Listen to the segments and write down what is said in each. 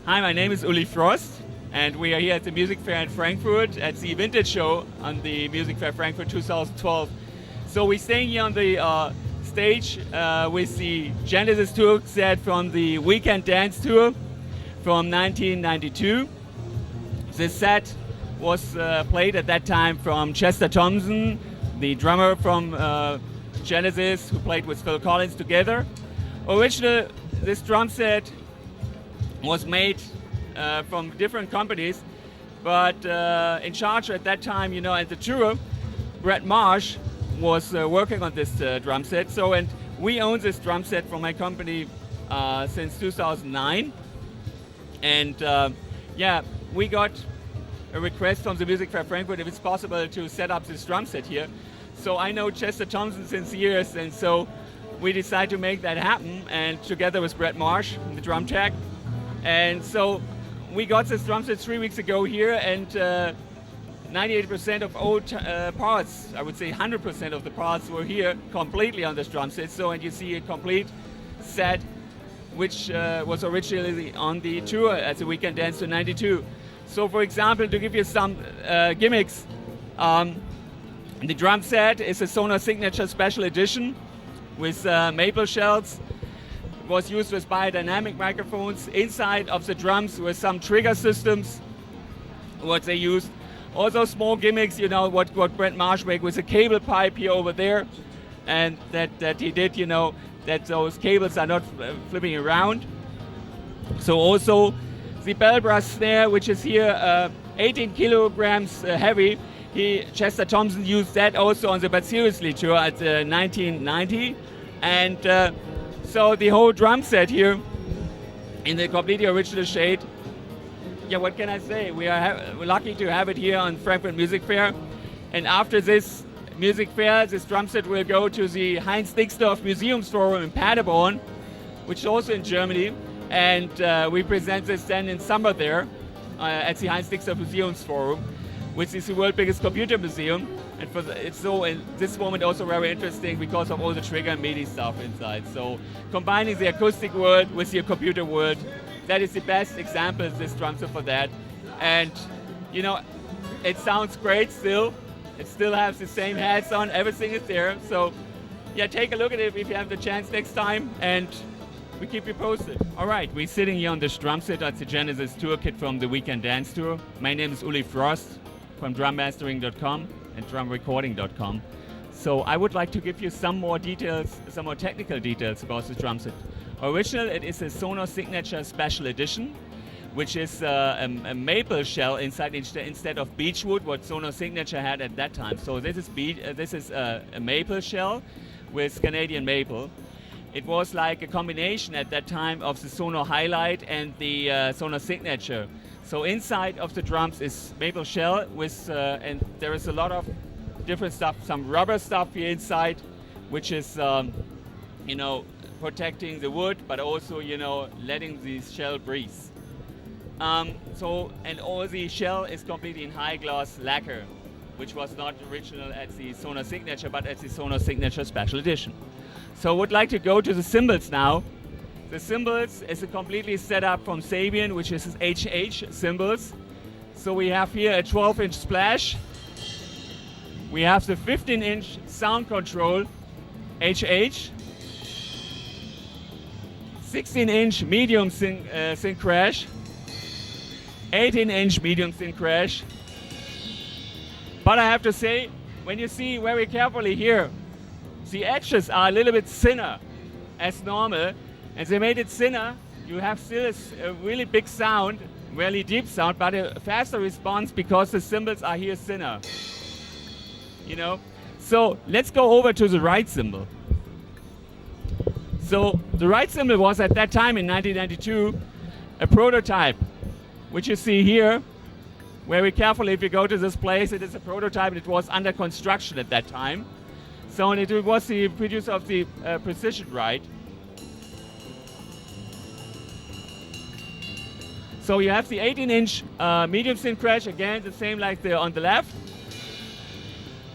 Hi, my name is Uli Frost, and we are here at the Music Fair in Frankfurt at the Vintage Show on the Music Fair Frankfurt 2012. So we're staying here on the stage with the Genesis tour set from the Weekend Dance Tour from 1992. This set was played at that time from Chester Thompson, the drummer from Genesis, who played with Phil Collins together. Originally, this drum set was made from different companies, but in charge at that time, at the tour, Brett Marsh was working on this drum set. So, and we own this drum set from my company since 2009. And we got a request from the Music Fair Frankfurt if it's possible to set up this drum set here. So I know Chester Thompson since years, and so we decided to make that happen, and together with Brett Marsh, the drum tech. And so we got this drum set 3 weeks ago here, and 98% of all parts, I would say 100% of the parts were here completely on this drum set. So, and you see a complete set which was originally on the tour at the Weekend Dance Tour 92. So for example, to give you some gimmicks, the drum set is a Sonar Signature Special Edition with maple shells. It was used with biodynamic microphones. Inside of the drums were some trigger systems, what they used. Also small gimmicks, what Brent Marsh made with a cable pipe here over there, and that he did, that those cables are not flipping around. So also the bell brass snare, which is here 18 kilograms heavy. Chester Thompson used that also on the But Seriously tour at 1990. And so the whole drum set here in the completely original shade. Yeah, what can I say? We're lucky to have it here on Frankfurt Music Fair. And after this music fair, this drum set will go to the Heinz Dixdorf Museum Forum in Paderborn, which is also in Germany. And we present this then in summer there at the Heinz Dixdorf Museum Forum, which is the world's biggest computer museum. And it's so in this moment also very interesting because of all the trigger and MIDI stuff inside. So combining the acoustic world with the computer world, that is the best example of this drum set for that. And it sounds great still. It still has the same heads on, everything is there. So yeah, take a look at it if you have the chance next time, and we keep you posted. All right, we're sitting here on this drum set at the Genesis tour kit from the Weekend Dance Tour. My name is Uli Frost from drummastering.com and drumrecording.com. So I would like to give you some more details, some more technical details about the drum set. Original, it is a Sonar Signature Special Edition, which is a maple shell inside instead of beechwood, what Sonar Signature had at that time. So this is a maple shell with Canadian maple. It was like a combination at that time of the Sonar Highlight and the Sonar Signature. So inside of the drums is maple shell with, and there is a lot of different stuff, some rubber stuff here inside, which is, protecting the wood, but also, letting the shell breathe. And all the shell is completely in high gloss lacquer, which was not original at the Sonar Signature, but at the Sonar Signature Special Edition. So I would like to go to the cymbals now. The cymbals is a completely set up from Sabian, which is HH cymbals. So we have here a 12-inch splash. We have the 15-inch sound control HH. 16-inch medium sync crash. 18-inch medium sync crash. But I have to say, when you see very carefully here, the edges are a little bit thinner as normal, and they made it thinner. You have still a really big sound, really deep sound, but a faster response because the cymbals are here thinner. So let's go over to the right cymbal. So the right cymbal was at that time in 1992 a prototype, which you see here. Very carefully, if you go to this place, it is a prototype. It was under construction at that time. So it was the producer of the Precision Ride. So you have the 18-inch medium sync crash, again the same like on the left,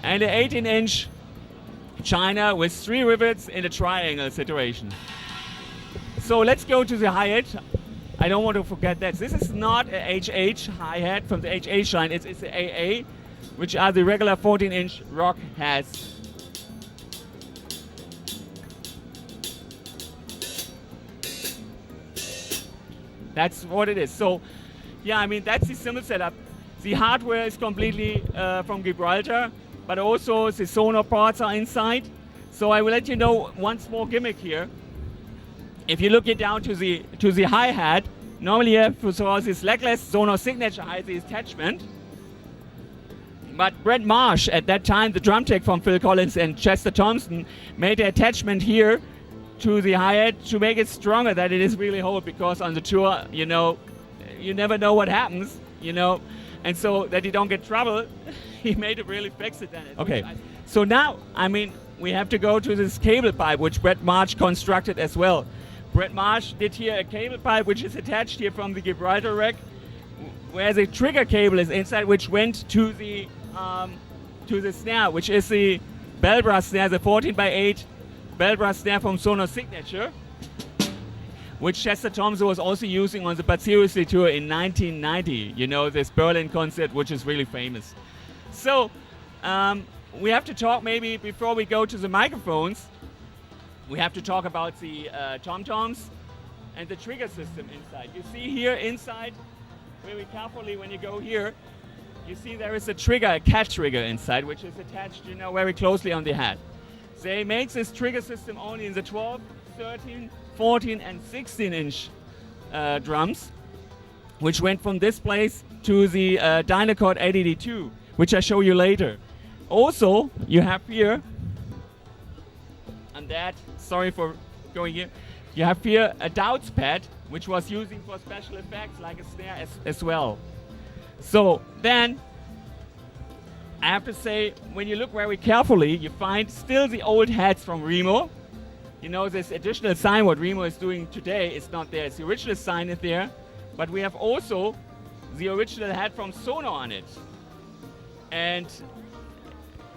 and the 18-inch China with 3 rivets in a triangle situation. So let's go to the Hyatt. I don't want to forget that. This is not a HH hi-hat from the HH line. It's the AA, which are the regular 14-inch rock hats. That's what it is. So, yeah, I mean, that's the cymbal setup. The hardware is completely from Gibraltar, but also the sonar parts are inside. So I will let you know one small gimmick here. If you look it down to the hi-hat, normally you have for this legless sonar signature height, the attachment. But Brett Marsh, at that time, the drum tech from Phil Collins and Chester Thompson, made the attachment here to the hi-hat to make it stronger, that it is really hold, because on the tour, you know, you never know what happens, you know, and so that you don't get trouble, he made it really fix it then. Okay, so now, I mean, we have to go to this cable pipe, which Brett Marsh constructed as well. Brett Marsh did here a cable pipe, which is attached here from the Gibraltar rack, where the trigger cable is inside, which went to the snare, which is the bell brass snare, the 14x8 bell brass snare from Sonar Signature, which Chester Thompson was also using on the But Seriously tour in 1990. You know, this Berlin concert, which is really famous. So, we have to talk maybe before we go to the microphones. We have to talk about the tom-toms and the trigger system inside. You see here inside, very carefully when you go here, you see there is a trigger, a cat trigger inside, which is attached, you know, very closely on the hat. They made this trigger system only in the 12, 13, 14 and 16-inch drums, which went from this place to the Dynacord ADD2, which I show you later. Also, you have here, and that, sorry for going here, you have here a Douds pad, which was using for special effects like a snare as well. So then, I have to say, when you look very carefully, you find still the old hats from Remo. You know, this additional sign what Remo is doing today is not there. It's the original sign is there, but we have also the original hat from Sonar on it. And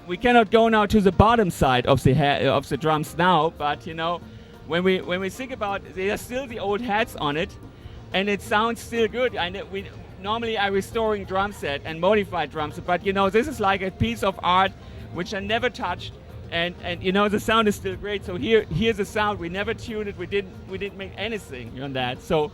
we cannot go now to the bottom side of the drums now, but you know, when we think about it, there are still the old hats on it, and it sounds still good. Normally I'm restoring drum set and modified drums, but you know, this is like a piece of art which I never touched, and you know, the sound is still great. So here's the sound. We never tuned it. We didn't make anything on that. So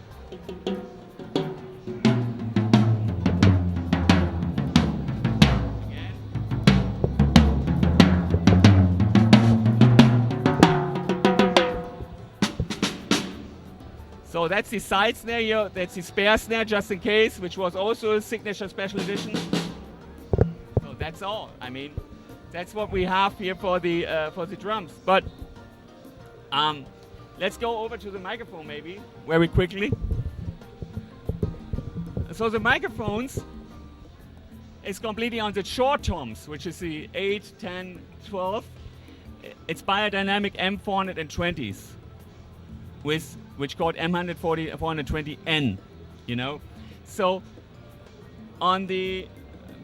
so that's the side snare here, that's the spare snare just in case, which was also a signature special edition. So that's all. I mean, that's what we have here for the drums. But let's go over to the microphone maybe, very quickly. So the microphones is completely on the short toms, which is the 8, 10, 12. It's biodynamic M420s which called M140 420N, you know. So on the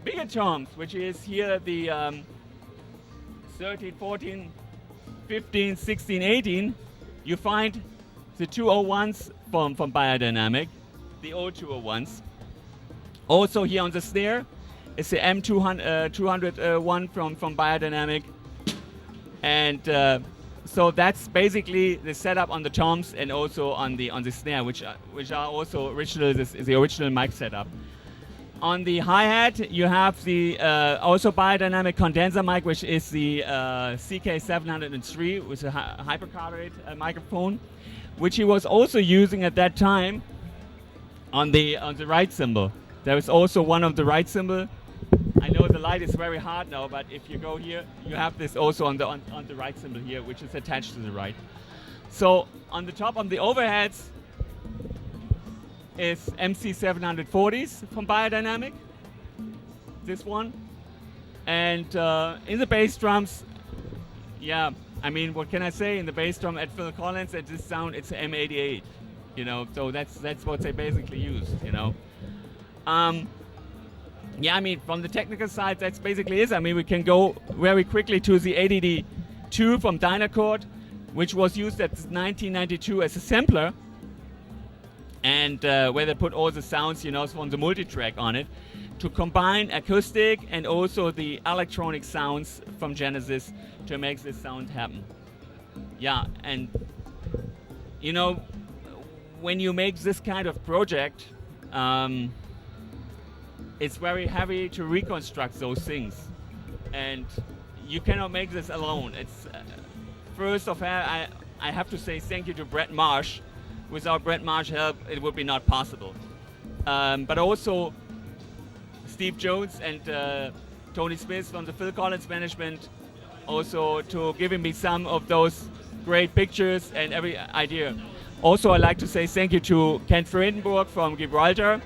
bigger toms, which is here the 13, 14, 15, 16, 18, you find the 201s from Biodynamic, the old 201s. Also here on the snare is the M201 from Biodynamic, and so that's basically the setup on the toms and also on the snare, which are also original. This is the original mic setup. On the hi-hat, you have the also biodynamic condenser mic, which is the CK703 with a hypercardioid microphone, which he was also using at that time on the right cymbal. There is also one of the right cymbal. I know the light is very hard now, but if you go here, you have this also on the right cymbal here, which is attached to the right. So on the top, on the overheads, is MC740s from Biodynamic, this one. And in the bass drums, yeah, I mean, what can I say? In the bass drum at Phil Collins, at this sound, it's an M88, you know, so that's what they basically used, you know. Yeah, I mean, from the technical side, that's basically it. I mean, we can go very quickly to the ADD2 from Dynacord, which was used at 1992 as a sampler. and where they put all the sounds, from the multi-track on it, to combine acoustic and also the electronic sounds from Genesis to make this sound happen. Yeah, and when you make this kind of project, it's very heavy to reconstruct those things, and you cannot make this alone. It's first of all, I have to say thank you to Brett Marsh. Without Brett Marsh's help, it would be not possible. But also Steve Jones and Tony Smith from the Phil Collins management, also to giving me some of those great pictures and every idea. Also, I'd like to say thank you to Ken Freidenburg from Gibraltar,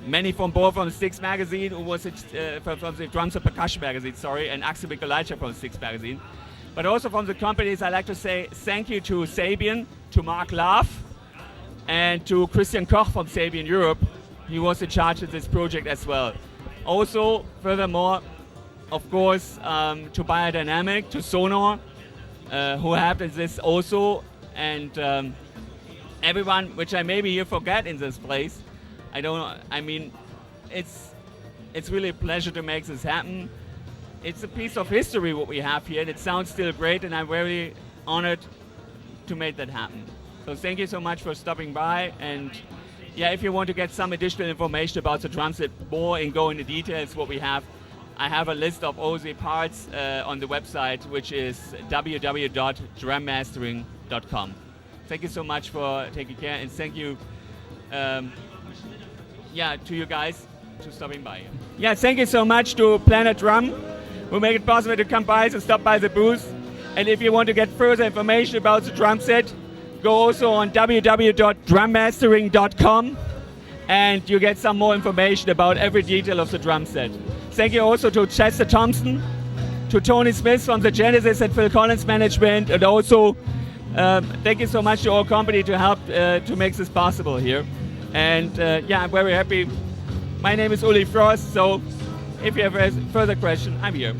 Manny from Bohr from the Six magazine, who was from the Drums and Percussion magazine, and Axel Mikolajczyk from the Six magazine. But also from the companies, I'd like to say thank you to Sabian, to Mark Love, and to Christian Koch from Sabian Europe. He was in charge of this project as well. Also, furthermore, of course, to Biodynamic, to Sonar, who helped in this also, and everyone, which I maybe you forget in this place. I don't know. I mean, it's really a pleasure to make this happen. It's a piece of history what we have here, and it sounds still great, and I'm very honored to make that happen. So thank you so much for stopping by, and yeah, if you want to get some additional information about the drum set more and go into details what we have, I have a list of all the parts on the website, which is www.drummastering.com. Thank you so much for taking care, and thank you to you guys for stopping by. Yeah, thank you so much to Planet Drum, who make it possible to come by and stop by the booth. And if you want to get further information about the drum set, go also on www.drummastering.com, and you get some more information about every detail of the drum set. Thank you also to Chester Thompson, to Tony Smith from the Genesis and Phil Collins management, and also thank you so much to our company to help to make this possible here. And I'm very happy. My name is Uli Frost, so if you have a further question, I'm here.